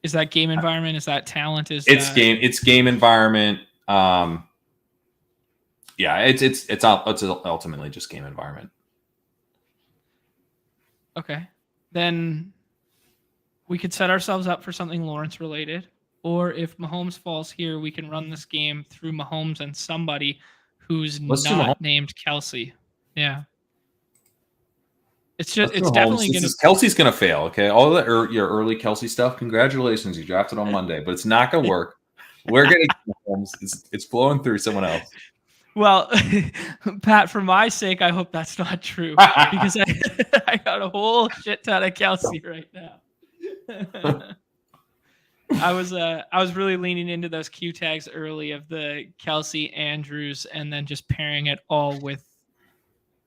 Is that game environment? Is that talent? Is It's that It's game environment. Yeah, it's ultimately just game environment. okay? Then we could set ourselves up for something Lawrence related. Or if Mahomes falls here, we can run this game through Mahomes and somebody who's Let's do Mahomes. not named Kelsey. Yeah. Let's do It's Mahomes. definitely This gonna is Kelsey's gonna fail. Okay, all the your early Kelsey stuff. Congratulations, you drafted on Monday, but it's not gonna work. We're gonna get Mahomes. It's flowing through someone else. well, Pat, for my sake, I hope that's not true because I got a whole shit ton of Kelsey right now. I was really leaning into those Q tags early of the Kelsey Andrews and then just pairing it all with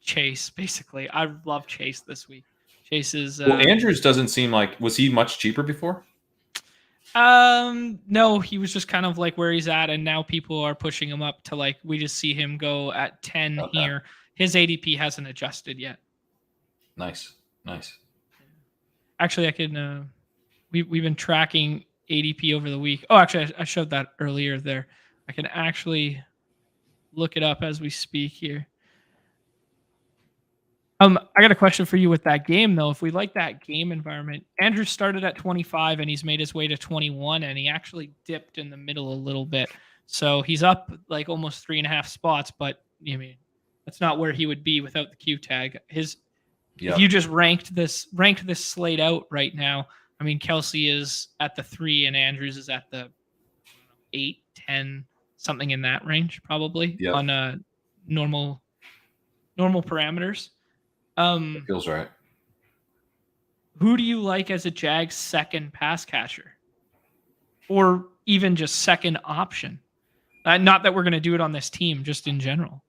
Chase. Basically, I love Chase this week. Chase is Well, Andrews doesn't seem like, was he much cheaper before? no, he was just kind of like where he's at, and now people are pushing him up to like we just see him go at 10 Okay. here. His ADP hasn't adjusted yet. Nice. Actually, I can we've been tracking ADP over the week. Oh, actually, I showed that earlier there. I can actually look it up as we speak here. I got a question for you with that game though. If we like that game environment, Andrew started at 25 and he's made his way to 21, and he actually dipped in the middle a little bit. So he's up like almost 3.5 spots, but I mean that's not where he would be without the Q tag. If you just ranked this slate out right now, I mean Kelsey is at the 3 and Andrews is at the 8, 10, something in that range probably on normal parameters. It feels right. Who do you like as a Jags second pass catcher? Or even just second option? Not that we're going to do it on this team, just in general.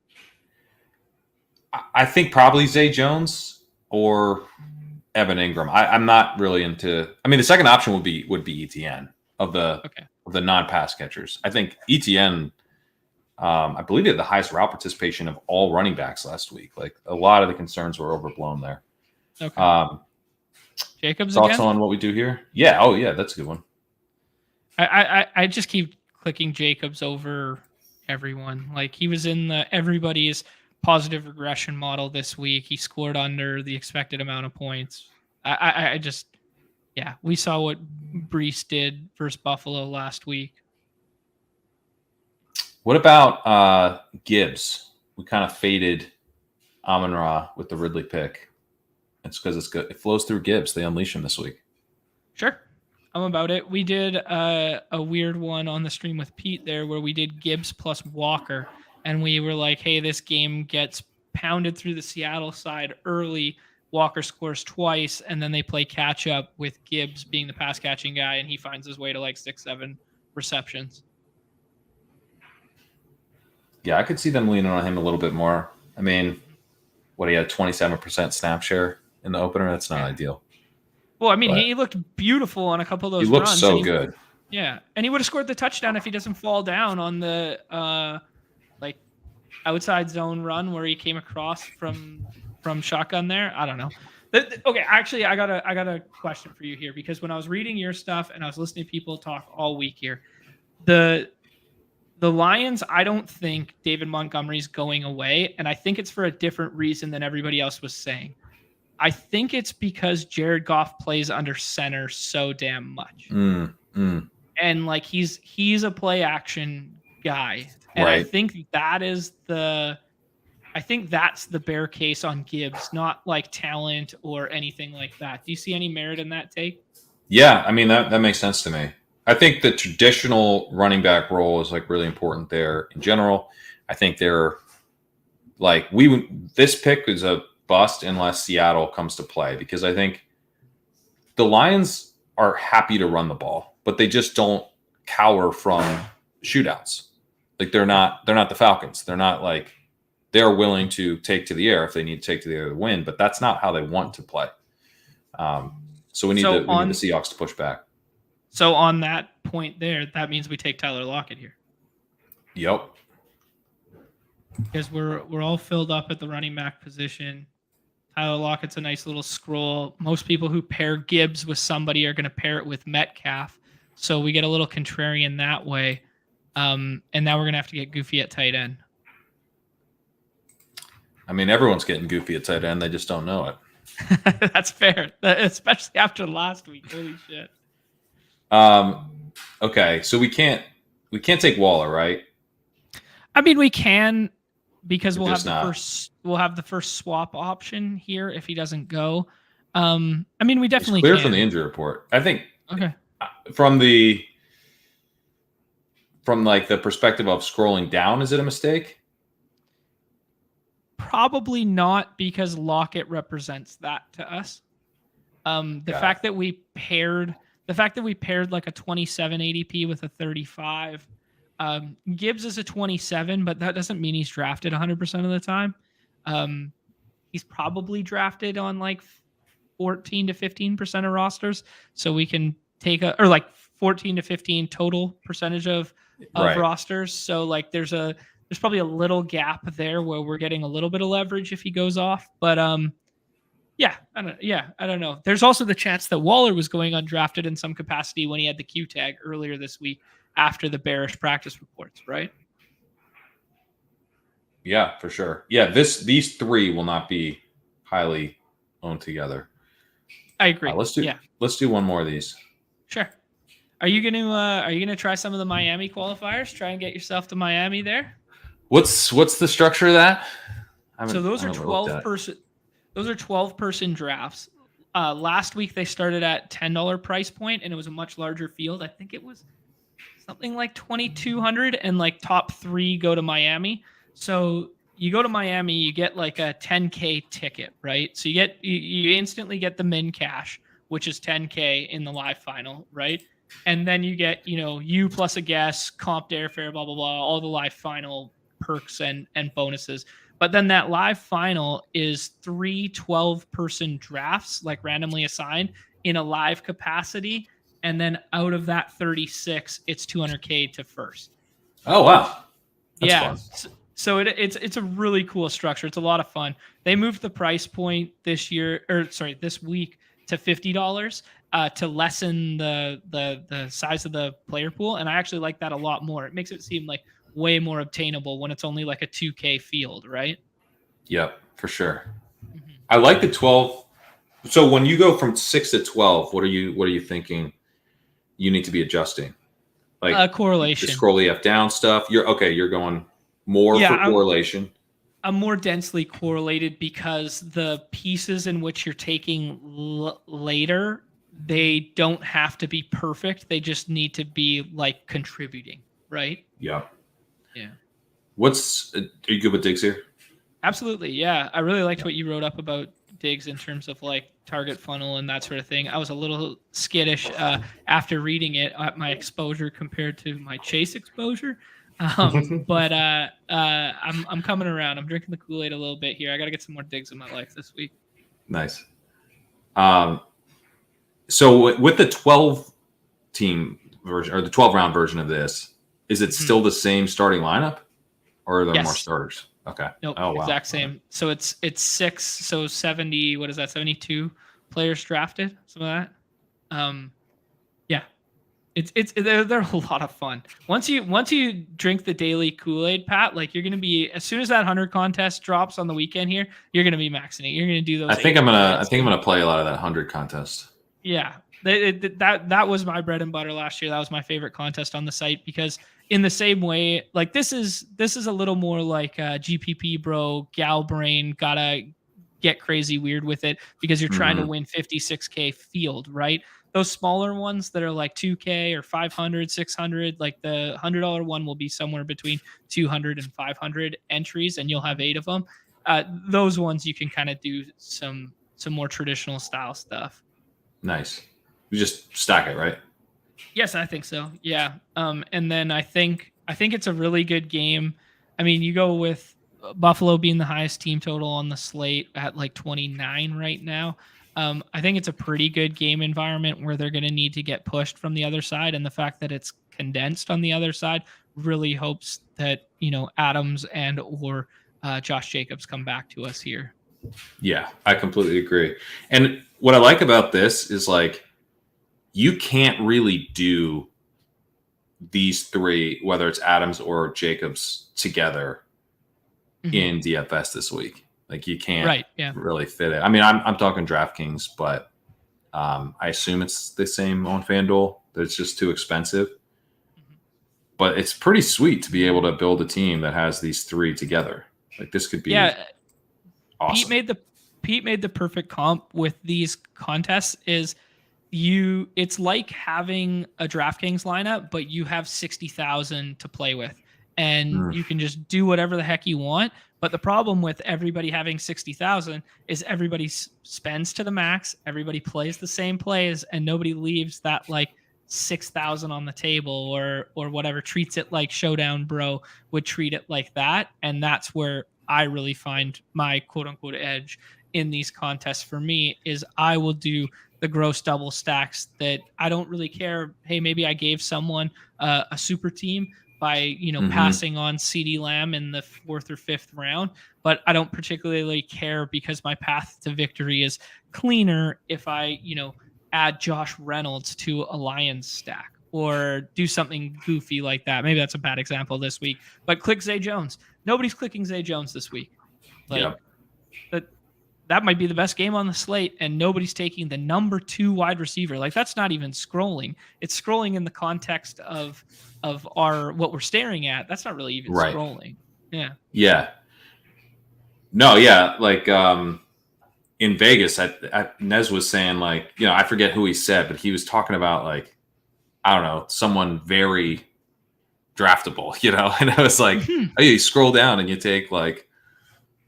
I think probably Zay Jones or Evan Ingram. I'm not really into. I mean, the second option would be ETN of the non-pass catchers. I think ETN. I believe he had the highest route participation of all running backs last week. Like a lot of the concerns were overblown there. Okay. Jacobs thoughts again? on what we do here? Yeah. Oh yeah, that's a good one. I just keep clicking Jacobs over everyone. Like he was in everybody's positive regression model this week. He scored under the expected amount of points. I just we saw what Brees did versus Buffalo last week. What about Gibbs? We kind of faded Amon-Ra with the Ridley pick. It's because it's good. It flows through Gibbs. They unleash him this week. Sure. I'm about it. We did a weird one on the stream with Pete there where we did Gibbs plus Walker. And we were like, hey, this game gets pounded through the Seattle side early. Walker scores twice, and then they play catch up with Gibbs being the pass catching guy, and he finds his way to like 6-7 receptions. Yeah, I could see them leaning on him a little bit more. I mean, he had 27% snap share in the opener. That's not ideal. Well, I mean, he looked beautiful on a couple of those runs. He looked so good. Yeah, and he would have scored the touchdown if he doesn't fall down on the outside zone run where he came across from shotgun there. I don't know. Okay, actually, I got a question for you here because when I was reading your stuff and I was listening to people talk all week here, the Lions, I don't think David Montgomery's going away, and I think it's for a different reason than everybody else was saying. I think it's because Jared Goff plays under center so damn much. And like he's a play action guy. And right. I think that's the bear case on Gibbs, not like talent or anything like that. Do you see any merit in that take? Yeah, I mean that makes sense to me. I think the traditional running back role is like really important there in general. I think they're like this pick is a bust unless Seattle comes to play because I think the Lions are happy to run the ball, but they just don't cower from shootouts. Like they're not the Falcons. They're not like they're willing to take to the air if they need to take to the air to win, but that's not how they want to play. So we need the Seahawks to push back. So on that point there, that means we take Tyler Lockett here. Yep. Because we're all filled up at the running back position. Tyler Lockett's a nice little scroll. Most people who pair Gibbs with somebody are going to pair it with Metcalf. So we get a little contrarian that way. And now we're going to have to get goofy at tight end. I mean, everyone's getting goofy at tight end. They just don't know it. That's fair, especially after last week. Holy shit. Okay, so we can't take Waller, right? I mean, we can, because we'll Just have the first swap option here if he doesn't go. I mean, we definitely It's clear can. from the injury report. I think Okay. From like the perspective of scrolling down, is it a mistake? Probably not, because Lockett represents that to us. The fact that we paired like a 27 ADP with a 35. Gibbs is a 27, but that doesn't mean he's drafted 100% of the time. He's probably drafted on like 14 to 15% of rosters, so we can take or like 14 to 15 total percentage of rosters. So like there's probably a little gap there where we're getting a little bit of leverage if he goes off. But I don't know. There's also the chance that Waller was going undrafted in some capacity when he had the Q tag earlier this week after the bearish practice reports, right? Yeah, for sure. Yeah, these three will not be highly owned together. I agree. Let's do one more of these. Sure. Are you gonna try some of the Miami qualifiers? Try and get yourself to Miami there. What's the structure of that? So those are 12-person drafts. Last week they started at $10 price point, and it was a much larger field. I think it was something like 2,200, and like top 3 go to Miami. So you go to Miami, you get like a 10K ticket, right? So you instantly get the min cash, which is 10K in the live final, right? And then you get, you plus a guest, comp airfare, blah, blah, blah, all the live final perks and bonuses. But then that live final is 3 12-person drafts, like randomly assigned in a live capacity. And then out of that 36, it's 200K to first. Oh, wow. That's fun. So it's a really cool structure. It's a lot of fun. They moved the price point this week to $50 to lessen the size of the player pool. And I actually like that a lot more. It makes it seem like way more obtainable when it's only like a 2K field, right? Yep, for sure. Mm-hmm. I like the 12. So when you go from 6 to 12, what are you thinking you need to be adjusting? Like correlation. The scroll EF down stuff. You're going more for correlation. I'm more densely correlated because the pieces in which you're taking later, they don't have to be perfect. They just need to be like contributing, right? Yeah. Yeah. Are you good with Diggs here? Absolutely. Yeah. I really liked what you wrote up about Diggs in terms of like target funnel and that sort of thing. I was a little skittish after reading it at my exposure compared to my chase exposure. But I'm coming around. I'm drinking the Kool-Aid a little bit here. I got to get some more Diggs in my life this week. Nice. So with the 12 team version or the 12 round version of this, is it still the same starting lineup, or are there more starters? Okay. Nope. Oh, wow. Exact same. So it's 6. So 70. What is that? 72 players drafted. Some of that. Yeah. They're a lot of fun. Once you drink the daily Kool-Aid, Pat, like you're gonna be, as soon as that 100 contest drops on the weekend here, you're gonna be maxing it. You're gonna do those. I think I'm gonna play a lot of that 100 contest. Yeah, that was my bread and butter last year. That was my favorite contest on the site, because in the same way, like this is a little more like GPP bro, gal brain, gotta get crazy weird with it because you're trying to win 56K field, right? Those smaller ones that are like 2K or 500, 600, like the $100 one will be somewhere between 200 and 500 entries, and you'll have 8 of them. Those ones you can kind of do some more traditional style stuff. Nice. You just stack it, right? Yes, I think so. Yeah. And then I think it's a really good game. I mean, you go with Buffalo being the highest team total on the slate at like 29 right now. I think it's a pretty good game environment where they're going to need to get pushed from the other side. And the fact that it's condensed on the other side really hopes that, Adams and or Josh Jacobs come back to us here. Yeah, I completely agree. And what I like about this is like you can't really do these three, whether it's Adams or Jacobs, together Mhm. in DFS this week. Like you can't Right. Yeah. really fit it. I mean, I'm talking DraftKings, but I assume it's the same on FanDuel. That it's just too expensive. Mhm. But it's pretty sweet to be able to build a team that has these three together. Like this could be Yeah. Pete awesome. made the Pete made the perfect comp with these contests is it's like having a DraftKings lineup, but you have 60,000 to play with and Mm. you can just do whatever the heck you want. But the problem with everybody having 60,000 is everybody spends to the max, everybody plays the same plays, and nobody leaves that like 6,000 on the table or whatever, treats it like Showdown Bro would treat it like that. And that's where I really find my quote unquote edge in these contests for me is I will do the gross double stacks that I don't really care. Hey, maybe I gave someone a super team by Mm-hmm. passing on CD Lamb in the fourth or fifth round, but I don't particularly care because my path to victory is cleaner if I add Josh Reynolds to a Lions stack or do something goofy like that. Maybe that's a bad example this week, but click Zay Jones. Nobody's clicking Zay Jones this week. Like Yep. that that might be the best game on the slate and nobody's taking the number 2 wide receiver. Like that's not even scrolling. It's scrolling in the context of our what we're staring at. That's not really even Right. scrolling. Yeah. Yeah. No, yeah. Like in Vegas, Nez was saying like, I forget who he said, but he was talking about like, I don't know, someone very draftable, and I was like, Mhm. oh, you scroll down and you take like,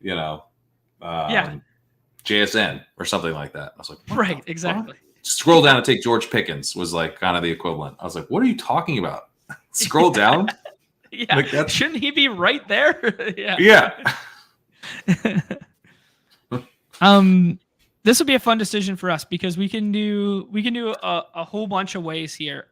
you know, Yeah. um, JSN or something like that. I was like, what the Right, fuck? exactly. Scroll down and take George Pickens was like kind of the equivalent. I was like, what are you talking about? Scroll down? Yeah. Like that's Shouldn't he be right there? Yeah. yeah. um this will be a fun decision for us because we can do a whole bunch of ways here.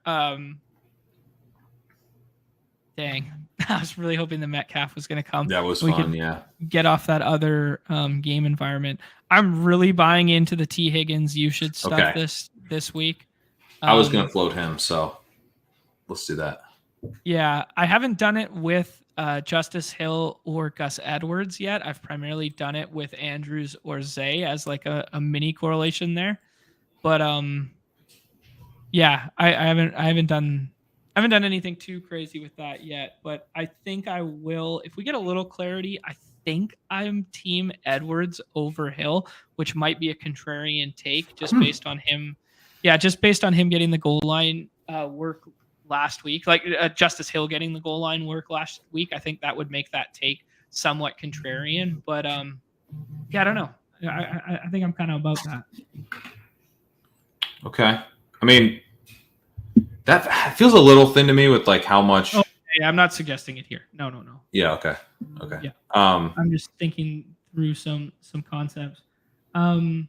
Dang. I was really hoping the Metcalf was going to come. That was We fun, could yeah. get off that other game environment. I'm really buying into the T Higgins you should stuff Okay. this week. I was gonna Um, float him, so let's do that. yeah, I haven't done it with Justice Hill or Gus Edwards yet. I've primarily done it with Andrews or Zay as like a mini correlation there. But yeah, I haven't done anything too crazy with that yet, but I think I will if we get a little clarity. I think I'm team Edwards over Hill, which might be a contrarian take just Hmm. based on him. Yeah, just based on him getting the goal line work last week, like Justice Hill getting the goal line work last week. I think that would make that take somewhat contrarian, but yeah, I don't know. I think I'm kind of about that. Okay. I mean, that feels a little thin to me with like how much. Oh, yeah, I'm not suggesting it here. No, no, no. Yeah. Okay. Okay. Yeah. Um. I'm just thinking through some concepts. Um,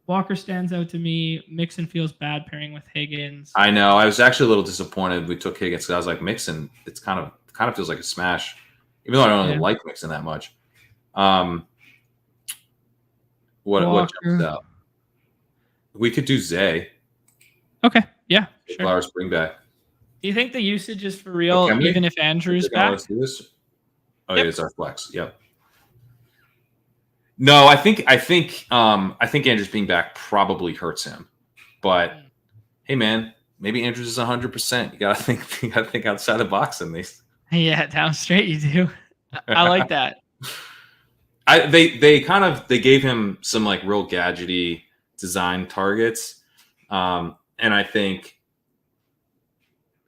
Walker stands out to me. Mixon feels bad pairing with Higgins. I know. I was actually a little disappointed we took Higgins because I was like Mixon. It's kind of feels like a smash, even though I don't really Yeah. like Mixon that much. Um. What jumps Walker. out? We could do Zay. Okay. Yeah. Sure. Flowers bring back. Do you think the usage is for Oh, real, can we? even if Andrew's They're gonna let back? us do this? Oh yeah, Yep. it's our flex. Yep. No, I think Andrews being back probably hurts him. But hey, man, maybe Andrews is 100%. You gotta think outside the box in these. Yeah, down straight you do. I like that. They gave him some like real gadgety design targets, and I think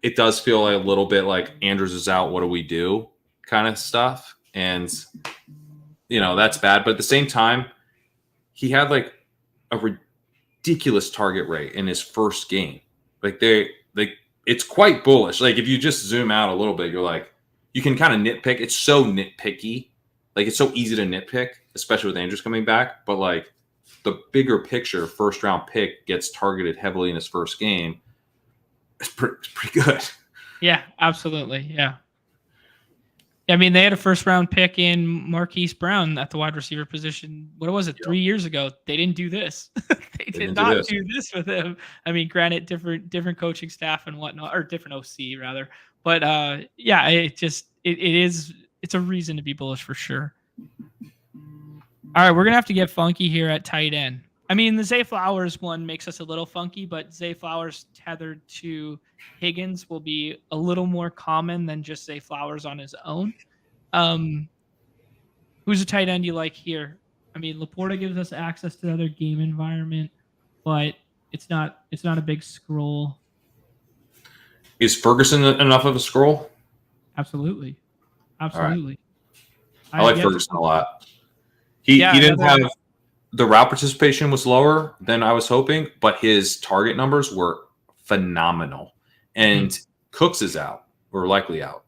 it does feel a little bit like Andrews is out. What do we do? Kind of stuff, and that's bad. But at the same time, he had like a ridiculous target rate in his first game. It's quite bullish. Like if you just zoom out a little bit, you're like, you can kind of nitpick. It's so nitpicky. Like it's so easy to nitpick, especially with Andrews coming back. But like the bigger picture, first round pick gets targeted heavily in his first game. It's pretty good. Yeah, absolutely. Yeah. I mean, they had a first-round pick in Marquise Brown at the wide receiver position. What was it, 3 years ago? They didn't do this. They did not do this with him. I mean, granted, different coaching staff and whatnot, or different OC rather. But yeah, it's a reason to be bullish for sure. All right, we're gonna have to get funky here at tight end. I mean, the Zay Flowers one makes us a little funky, but Zay Flowers tethered to Higgins will be a little more common than just Zay Flowers on his own. Who's a tight end you like here? I mean, Laporta gives us access to the other game environment, but it's not a big scroll. Is Ferguson enough of a scroll? Absolutely. Right. I like Ferguson a lot. He didn't have the route participation was lower than I was hoping, but his target numbers were phenomenal. And Cooks is out, or likely out.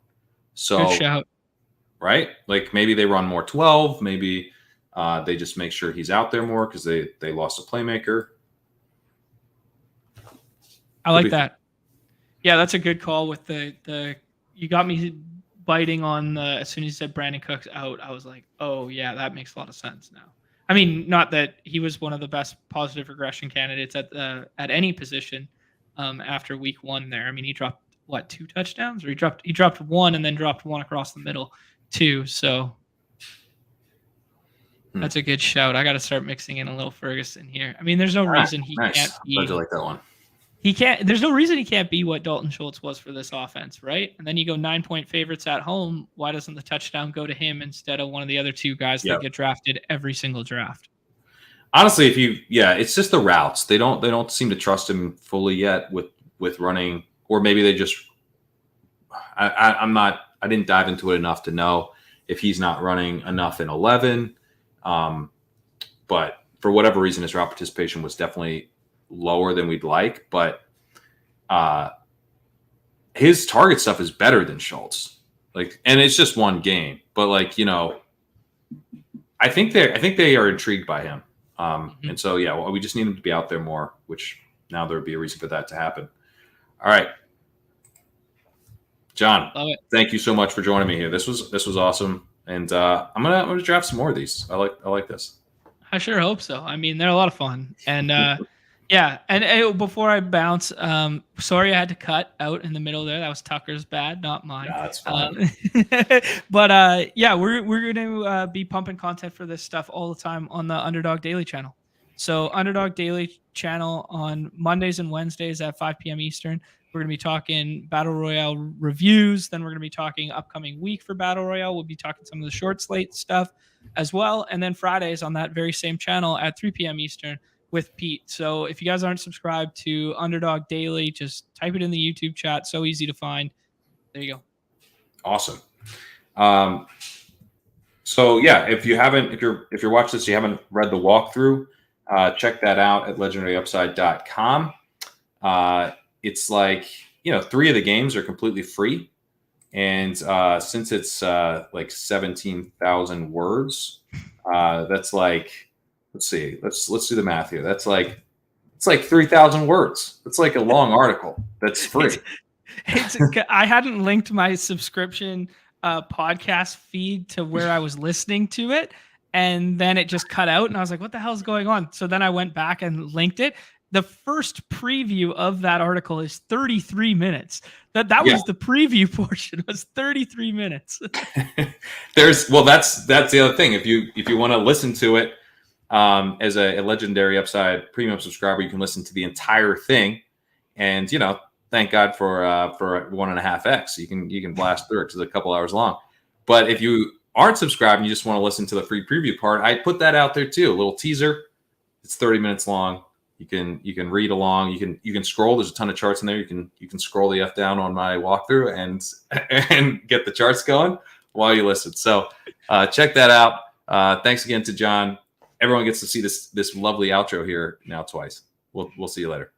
So, good shout. Right? Like maybe they run more 12. Maybe they just make sure he's out there more because they lost a playmaker. I like that. Yeah, that's a good call with the you got me biting on the as soon as you said Brandon Cooks out, I was like, oh yeah, that makes a lot of sense now. I mean, not that he was one of the best positive regression candidates at any position after week 1 there. I mean, he dropped 2 touchdowns, or he dropped 1 and then dropped 1 across the middle too. So that's a good shout. I got to start mixing in a little Ferguson here. I mean, there's no reason he can't be. Glad you like that one. He can't. There's no reason he can't be what Dalton Schultz was for this offense, right? And then you go 9-point favorites at home. Why doesn't the touchdown go to him instead of one of the other 2 guys that get drafted every single draft? Honestly, it's just the routes. They don't seem to trust him fully yet with running, or maybe they just. I didn't dive into it enough to know if he's not running enough in 11. But for whatever reason, his route participation was definitely lower than we'd like, but his target stuff is better than Schultz. Like, and it's just one game, but like, I think they are intrigued by him. And so, we just need him to be out there more, which now there would be a reason for that to happen. All right, John, thank you so much for joining me here. This was awesome. And I'm gonna draft some more of these. I like this. I sure hope so. I mean, they're a lot of fun. And yeah, and before I bounce, sorry I had to cut out in the middle there. That was Tucker's bad, not mine. Nah, that's fine. But yeah, we're going to be pumping content for this stuff all the time on the Underdog Daily channel. So Underdog Daily channel on Mondays and Wednesdays at 5 p.m. Eastern. We're going to be talking Battle Royale reviews. Then we're going to be talking upcoming week for Battle Royale. We'll be talking some of the short slate stuff as well. And then Fridays on that very same channel at 3 p.m. Eastern with Pete. So if you guys aren't subscribed to Underdog Daily, just type it in the YouTube chat. So easy to find. There you go. Awesome. So yeah, if you're watching this, you haven't read the walkthrough, check that out at legendaryupside.com. It's like, 3 of the games are completely free. And since it's like 17,000 words, that's like, let's see, let's do the math here. It's like 3,000 words. It's like a long article that's free. I hadn't linked my subscription podcast feed to where I was listening to it. And then it just cut out and I was like, what the hell is going on? So then I went back and linked it. The first preview of that article is 33 minutes. That was the preview portion. It was 33 minutes. That's the other thing. If you want to listen to it as a Legendary Upside premium subscriber, you can listen to the entire thing. And thank God for 1.5x. You can blast through it because it's a couple hours long. But if you aren't subscribed and you just want to listen to the free preview part, I put that out there too. A little teaser. It's 30 minutes long. You can read along. You can scroll. There's a ton of charts in there. You can scroll the F down on my walkthrough and get the charts going while you listen. So check that out. Thanks again to John. Everyone gets to see this lovely outro here now twice. We'll see you later.